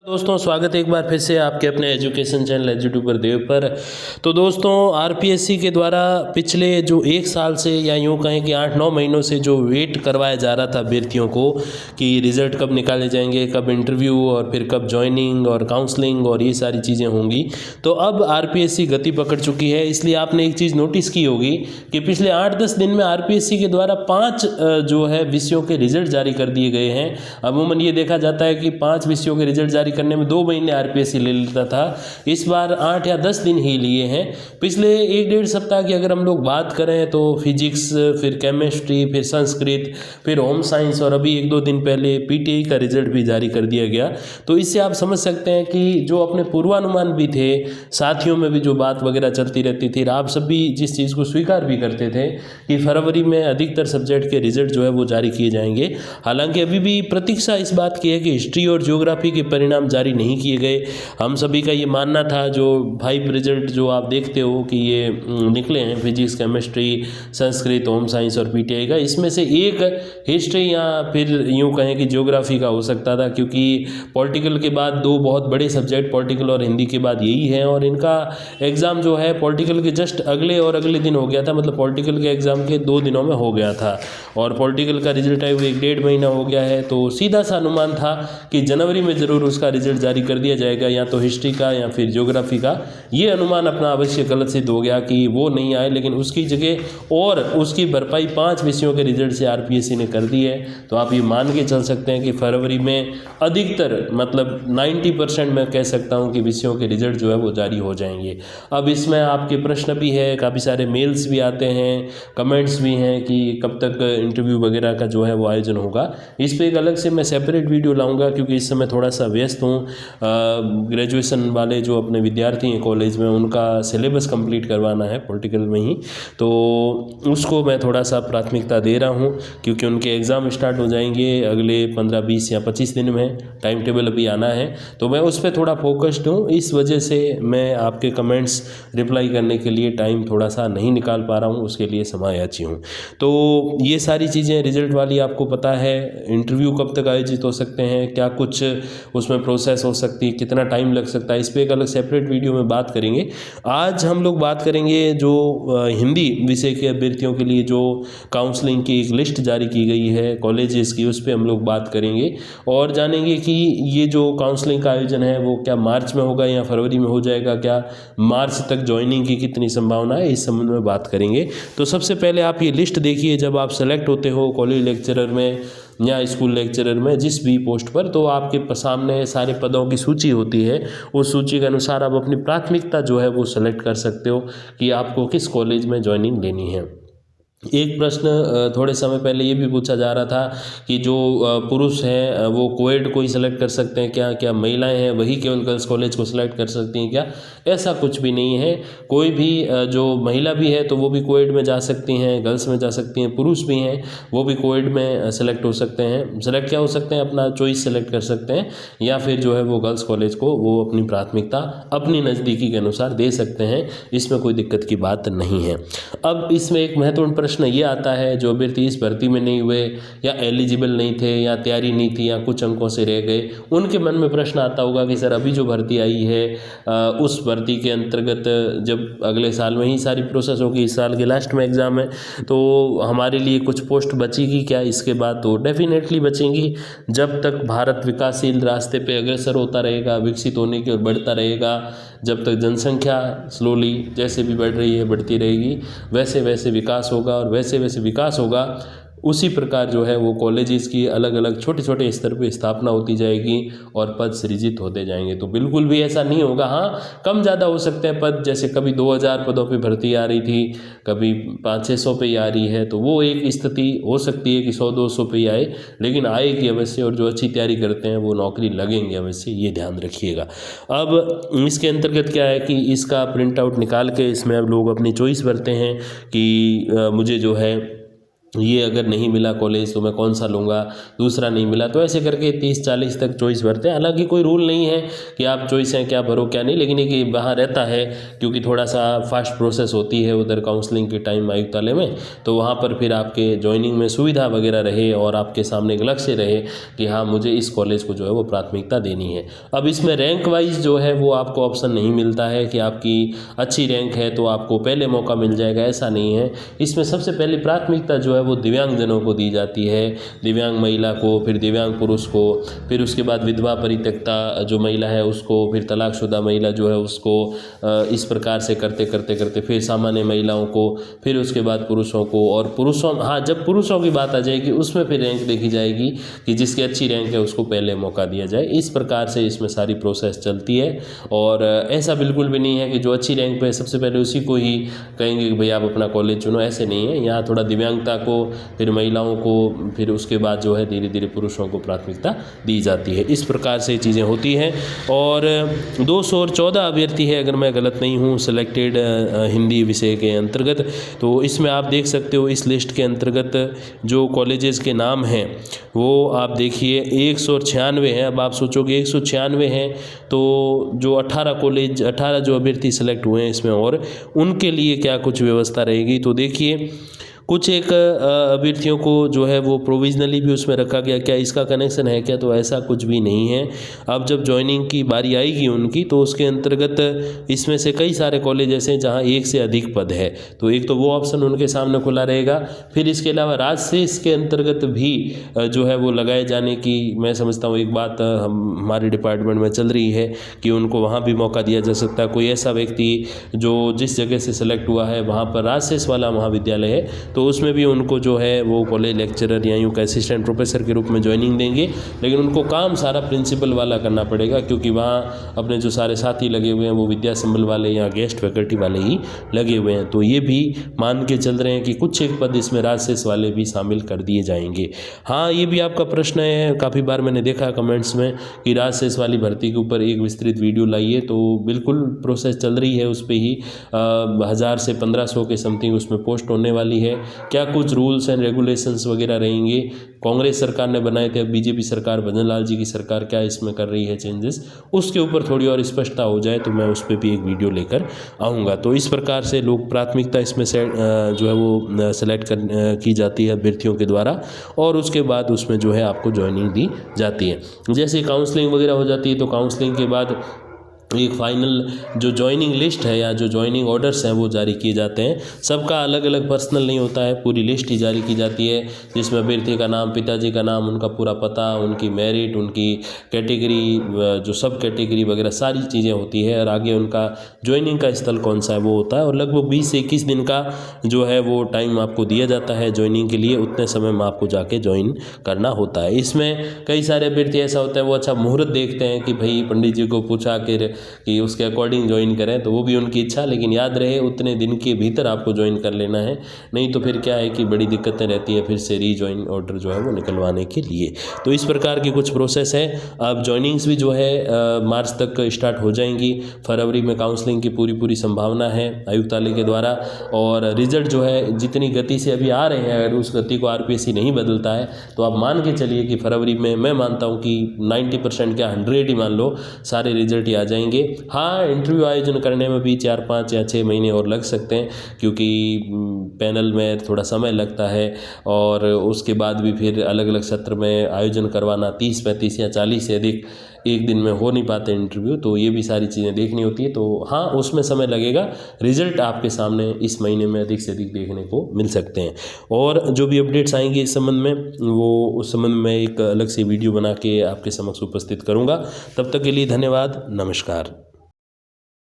दोस्तों स्वागत है एक बार फिर से आपके अपने एजुकेशन चैनल एजुट्यूबर देव पर। तो दोस्तों आरपीएससी के द्वारा पिछले जो एक साल से या यूँ कहें कि 8-9 महीनों से जो वेट करवाया जा रहा था अभ्यर्थियों को कि रिज़ल्ट कब निकाले जाएंगे, कब इंटरव्यू और फिर कब जॉइनिंग और काउंसलिंग और ये सारी चीज़ें होंगी, तो अब आरपीएससी गति पकड़ चुकी है। इसलिए आपने एक चीज़ नोटिस की होगी कि पिछले 8-10 दिन में आरपीएससी के द्वारा 5 जो है विषयों के रिजल्ट जारी कर दिए गए हैं। अमूमन ये देखा जाता है कि 5 विषयों के रिजल्ट जारी करने में 2 महीने आरपीएससी ले लेता था, इस बार 8 या 10 दिन ही लिए हैं। पिछले 1-1.5 सप्ताह की अगर हम लोग बात करें तो फिजिक्स, फिर केमिस्ट्री, फिर संस्कृत, फिर होम साइंस और अभी 1-2 दिन पहले पीटीआई का रिजल्ट भी जारी कर दिया गया। तो इससे आप समझ सकते हैं कि जो अपने पूर्वानुमान भी थे, साथियों में भी जो बात वगैरह चलती रहती थी, आप सभी जिस चीज़ को स्वीकार भी करते थे कि फरवरी में अधिकतर सब्जेक्ट के रिजल्ट जो है वो जारी किए जाएंगे। हालांकि अभी भी प्रतीक्षा इस बात की है कि हिस्ट्री और ज्योग्राफी के परिणाम जारी नहीं किए गए। हम सभी का ये मानना था जो 5 रिजल्ट जो आप देखते हो कि ये निकले हैं, physics, chemistry, Sanskrit, home science और पीटीआई का, इसमें से एक हिस्ट्री या फिर यूँ कहें कि ज्योग्राफी का हो सकता था, क्योंकि पॉलिटिकल के बाद 2 बहुत बड़े सब्जेक्ट पॉलिटिकल और हिंदी के बाद यही हैं और इनका एग्ज़ाम जो है पॉलिटिकल के जस्ट अगले दिन हो गया था। मतलब पॉलिटिकल के एग्ज़ाम के 2 दिनों में हो गया था और पॉलिटिकल का रिजल्ट आए हुए 1-1.5 महीना हो गया है। तो सीधा सा अनुमान था कि जनवरी में ज़रूर उसका रिजल्ट जारी कर दिया जाएगा, या तो हिस्ट्री का या फिर ज्योग्राफी का। ये अनुमान अपना अवश्य गलत सिद्ध हो गया कि वो नहीं आए, लेकिन उसकी जगह और उसकी भरपाई 5 विषयों के रिजल्ट से आरपीएससी ने कर दी है। तो आप ये मान के चल सकते हैं कि फरवरी में अधिकतर मतलब 90% मैं कह सकता हूँ कि विषयों के रिजल्ट जो है वो जारी हो जाएंगे। अब इसमें आपके प्रश्न भी है, काफ़ी सारे मेल्स भी आते हैं, कमेंट्स भी हैं कि कब तक इंटरव्यू वगैरह का जो है वो आयोजन होगा। इस पर एक अलग से मैं सेपरेट वीडियो लाऊंगा, क्योंकि इस समय थोड़ा सा व्यस्त हूँ। ग्रेजुएशन वाले जो अपने विद्यार्थी हैं कॉलेज में, उनका सिलेबस कंप्लीट करवाना है पॉलिटिकल में ही, तो उसको मैं थोड़ा सा प्राथमिकता दे रहा हूँ, क्योंकि उनके एग्ज़ाम स्टार्ट हो जाएंगे अगले 15, 20 या 25 दिन में। टाइम टेबल अभी आना है, तो मैं उस पर थोड़ा फोकस्ड हूँ। इस वजह से मैं आपके कमेंट्स रिप्लाई करने के लिए टाइम थोड़ा सा नहीं निकाल पा रहा हूँ, उसके लिए समायाची हूँ। तो ये सारी चीज़ें रिजल्ट वाली आपको पता है। इंटरव्यू कब तक आयोजित हो सकते हैं, क्या कुछ उसमें प्रोसेस हो सकती है, कितना टाइम लग सकता है, इस पर एक अलग सेपरेट वीडियो में बात करेंगे। आज हम लोग बात करेंगे जो हिंदी विषय के अभ्यर्थियों के लिए जो काउंसलिंग की एक लिस्ट जारी की गई है कॉलेजेस की, उस पर हम लोग बात करेंगे और जानेंगे कि ये जो काउंसलिंग का आयोजन है वो क्या मार्च में होगा या फरवरी में हो जाएगा, क्या मार्च तक ज्वाइनिंग की कितनी संभावना है, इस संबंध में बात करेंगे। तो सबसे पहले आप ये लिस्ट देखिए, जब आप सेलेक्ट होते हो कॉलेज लेक्चरर में या स्कूल लेक्चरर में जिस भी पोस्ट पर, तो आपके सामने सारे पदों की सूची होती है। उस सूची के अनुसार आप अपनी प्राथमिकता जो है वो सेलेक्ट कर सकते हो कि आपको किस कॉलेज में ज्वाइनिंग लेनी है। एक प्रश्न थोड़े समय पहले ये भी पूछा जा रहा था कि जो पुरुष हैं वो कोएड को ही सिलेक्ट कर सकते हैं क्या, क्या महिलाएं हैं वही केवल गर्ल्स कॉलेज को सिलेक्ट कर सकती हैं क्या? ऐसा कुछ भी नहीं है। कोई भी जो महिला भी है तो वो भी कोएड में जा सकती हैं, गर्ल्स में जा सकती हैं, पुरुष भी हैं वो भी कोएड में सेलेक्ट हो सकते हैं। सेलेक्ट क्या हो सकते हैं, अपना चॉइस सेलेक्ट कर सकते हैं, या फिर जो है वो गर्ल्स कॉलेज को वो अपनी प्राथमिकता अपनी नज़दीकी के अनुसार दे सकते हैं। इसमें कोई दिक्कत की बात नहीं है। अब इसमें एक महत्वपूर्ण प्रश्न ये आता है, जो अभ्यर्थी इस भर्ती में नहीं हुए या एलिजिबल नहीं थे या तैयारी नहीं थी या कुछ अंकों से रह गए, उनके मन में प्रश्न आता होगा कि सर अभी जो भर्ती आई है उस भर्ती के अंतर्गत जब अगले साल में ही सारी प्रोसेस होगी, इस साल के लास्ट में एग्ज़ाम है, तो हमारे लिए कुछ पोस्ट बचेगी क्या इसके बाद? तो डेफिनेटली बचेंगी। जब तक भारत विकासशील रास्ते पे अग्रसर होता रहेगा, विकसित होने की ओर बढ़ता रहेगा, जब तक जनसंख्या स्लोली जैसे भी बढ़ रही है बढ़ती रहेगी, वैसे वैसे विकास होगा और वैसे वैसे विकास होगा उसी प्रकार जो है वो कॉलेजेस की अलग अलग छोटे छोटे स्तर पे स्थापना होती जाएगी और पद सृजित होते जाएंगे। तो बिल्कुल भी ऐसा नहीं होगा। हाँ, कम ज़्यादा हो सकते हैं पद, जैसे कभी 2000 पदों पे भर्ती आ रही थी, कभी 500-600 पे ही आ रही है, तो वो एक स्थिति हो सकती है कि 100-200 पे ही आए, लेकिन आएगी अवश्य और जो अच्छी तैयारी करते हैं वो नौकरी लगेंगे अवश्य, ये ध्यान रखिएगा। अब इसके अंतर्गत क्या है कि इसका प्रिंट आउट निकाल के इसमें अब लोग अपनी चॉइस भरते हैं कि मुझे जो है ये अगर नहीं मिला कॉलेज तो मैं कौन सा लूँगा, दूसरा नहीं मिला, तो ऐसे करके 30-40 तक चॉइस भरते हैं। हालांकि कोई रूल नहीं है कि आप चॉइस हैं क्या भरो क्या नहीं, लेकिन एक वहाँ रहता है क्योंकि थोड़ा सा फास्ट प्रोसेस होती है उधर काउंसलिंग के टाइम आयुक्तालय में, तो वहाँ पर फिर आपके ज्वाइनिंग में सुविधा वगैरह रहे और आपके सामने एक लक्ष्य रहे कि हाँ मुझे इस कॉलेज को जो है वो प्राथमिकता देनी है। अब इसमें रैंक वाइज जो है वो आपको ऑप्शन नहीं मिलता है कि आपकी अच्छी रैंक है तो आपको पहले मौका मिल जाएगा, ऐसा नहीं है। इसमें सबसे पहली प्राथमिकता जो है वो दिव्यांगजनों को दी जाती है, दिव्यांग महिला को, फिर दिव्यांग पुरुष को, फिर उसके बाद विधवा परित्यक्ता जो महिला है उसको, फिर तलाकशुदा महिला जो है उसको, इस प्रकार से करते करते करते फिर सामान्य महिलाओं को, फिर उसके बाद पुरुषों को, और पुरुषों, हाँ जब पुरुषों की बात आ जाएगी उसमें फिर रैंक देखी जाएगी कि जिसकी अच्छी रैंक है उसको पहले मौका दिया जाए। इस प्रकार से इसमें सारी प्रोसेस चलती है और ऐसा बिल्कुल भी नहीं है कि जो अच्छी रैंक पे है सबसे पहले उसी को ही कहेंगे कि भाई आप अपना कॉलेज चुनो, ऐसे नहीं है। यहाँ थोड़ा दिव्यांगता को, फिर महिलाओं को, फिर उसके बाद जो है धीरे धीरे पुरुषों को प्राथमिकता दी जाती है। इस प्रकार से चीज़ें होती हैं। और 214 अभ्यर्थी है अगर मैं गलत नहीं हूँ सिलेक्टेड हिंदी विषय के अंतर्गत। तो इसमें आप देख सकते हो इस लिस्ट के अंतर्गत जो कॉलेजेस के नाम हैं वो आप देखिए 196 हैं। अब आप सोचोगे 196 हैं तो जो 18 जो अभ्यर्थी सेलेक्ट हुए हैं इसमें, और उनके लिए क्या कुछ व्यवस्था रहेगी, तो देखिए कुछ एक अभ्यर्थियों को जो है वो प्रोविजनली भी उसमें रखा गया। क्या इसका कनेक्शन है क्या, तो ऐसा कुछ भी नहीं है। अब जब ज्वाइनिंग की बारी आएगी उनकी तो उसके अंतर्गत इसमें से कई सारे कॉलेज ऐसे हैं जहाँ एक से अधिक पद है, तो एक तो वो ऑप्शन उनके सामने खुला रहेगा। फिर इसके अलावा राजशेष के अंतर्गत भी जो है वो लगाए जाने की मैं समझता हूँ एक बात हमारे डिपार्टमेंट में चल रही है कि उनको वहाँ भी मौका दिया जा सकता है। कोई ऐसा व्यक्ति जो जिस जगह से सेलेक्ट हुआ है वहाँ पर राजशेष वाला महाविद्यालय है तो उसमें भी उनको जो है वो कॉलेज लेक्चरर या यूँ असिस्टेंट प्रोफेसर के रूप में ज्वाइनिंग देंगे, लेकिन उनको काम सारा प्रिंसिपल वाला करना पड़ेगा क्योंकि वहाँ अपने जो सारे साथी लगे हुए हैं वो विद्या संबल वाले या गेस्ट फैकल्टी वाले ही लगे हुए हैं। तो ये भी मान के चल रहे हैं कि कुछ एक पद इसमें राजशेष वाले भी शामिल कर दिए जाएंगे। हाँ ये भी आपका प्रश्न है, काफ़ी बार मैंने देखा कमेंट्स में कि राजशेष वाली भर्ती के ऊपर एक विस्तृत वीडियो लाइए, तो बिल्कुल प्रोसेस चल रही है उस पर ही 1000 से 1500 के समथिंग उसमें पोस्ट होने वाली है। क्या कुछ रूल्स एंड रेगुलेशंस वगैरह रहेंगे, कांग्रेस सरकार ने बनाए थे, अब बीजेपी सरकार, भजन लाल जी की सरकार क्या इसमें कर रही है चेंजेस, उसके ऊपर थोड़ी और स्पष्टता हो जाए तो मैं उस पर भी एक वीडियो लेकर आऊँगा। तो इस प्रकार से लोग प्राथमिकता इसमें से जो है वो सेलेक्ट की जाती है अभ्यर्थियों के द्वारा, और उसके बाद उसमें जो है आपको ज्वाइनिंग दी जाती है। जैसे काउंसलिंग वगैरह हो जाती है तो काउंसलिंग के बाद एक फाइनल जो ज्वाइनिंग लिस्ट है या जो ज्वाइनिंग ऑर्डर्स हैं वो जारी किए जाते हैं। सबका अलग अलग पर्सनल नहीं होता है, पूरी लिस्ट ही जारी की जाती है जिसमें अभ्यर्थी का नाम, पिताजी का नाम, उनका पूरा पता, उनकी मेरिट, उनकी कैटेगरी, जो सब कैटेगरी वगैरह सारी चीज़ें होती है, और आगे उनका ज्वाइनिंग का स्थल कौन सा है वो होता है। और लगभग 20 से 21 दिन का जो है वो टाइम आपको दिया जाता है ज्वाइनिंग के लिए, उतने समय में आपको जाके ज्वाइन करना होता है। इसमें कई सारे अभ्यर्थी ऐसा होता है वो अच्छा मुहूर्त देखते हैं कि भाई पंडित जी को पूछा कि उसके अकॉर्डिंग ज्वाइन करें, तो वो भी उनकी इच्छा, लेकिन याद रहे उतने दिन के भीतर आपको ज्वाइन कर लेना है, नहीं तो फिर क्या है कि बड़ी दिक्कतें रहती है फिर से रीज्वाइन ऑर्डर जो है वो निकलवाने के लिए। तो इस प्रकार की कुछ प्रोसेस है। अब ज्वाइनिंग्स भी जो है मार्च तक स्टार्ट हो जाएंगी, फरवरी में काउंसलिंग की पूरी संभावना है आयुक्तालय के द्वारा, और रिजल्ट जो है जितनी गति से अभी आ रहे हैं अगर उस गति को आरपीएससी नहीं बदलता है तो आप मान के चलिए कि फरवरी में मैं मानता हूँ कि 90% क्या 100 ही मान लो सारे रिजल्ट ही आ जाएंगे। हाँ इंटरव्यू आयोजन करने में भी 4-5 या 6 महीने और लग सकते हैं क्योंकि पैनल में थोड़ा समय लगता है, और उसके बाद भी फिर अलग अलग सत्र में आयोजन करवाना 30, 35 या 40 से अधिक एक दिन में हो नहीं पाते इंटरव्यू, तो ये भी सारी चीज़ें देखनी होती है। तो हाँ उसमें समय लगेगा, रिजल्ट आपके सामने इस महीने में अधिक से अधिक देखने को मिल सकते हैं। और जो भी अपडेट्स आएंगे इस संबंध में वो उस संबंध में एक अलग से वीडियो बना के आपके समक्ष उपस्थित करूँगा। तब तक के लिए धन्यवाद, नमस्कार।